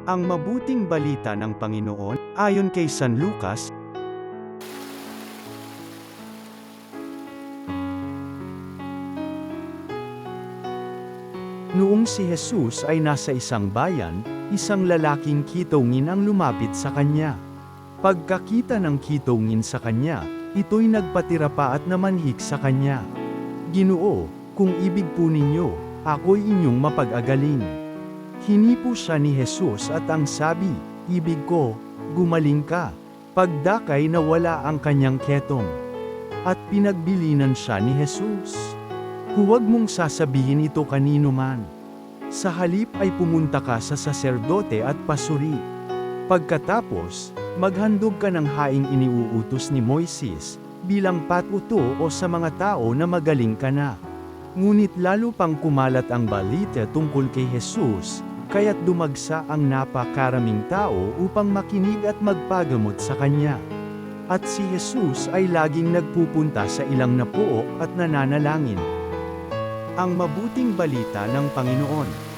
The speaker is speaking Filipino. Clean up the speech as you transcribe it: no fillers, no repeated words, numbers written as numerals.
Ang mabuting balita ng Panginoon, ayon kay San Lucas. Noong si Jesus ay nasa isang bayan, isang lalaking kitongin ang lumapit sa kanya. Pagkakita ng kitongin sa kanya, ito'y nagpatira pa at namanhik sa kanya. "Ginoo, kung ibig po ninyo, ako'y inyong mapag-agaling." Hinipo siya ni Jesus at ang sabi, "Ibig ko, gumaling ka." Pagdakay nawala ang kanyang ketong. At pinagbilinan siya ni Jesus. "Huwag mong sasabihin ito kanino man. Sa halip ay pumunta ka sa saserdote at pasuri. Pagkatapos, maghandog ka ng haing iniuutos ni Moises, bilang patuto o sa mga tao na magaling ka na." Ngunit lalo pang kumalat ang balita tungkol kay Jesus, kaya't dumagsa ang napakaraming tao upang makinig at magpagamot sa kanya. At si Jesus ay laging nagpupunta sa ilang napuok at nananalangin. Ang mabuting balita ng Panginoon.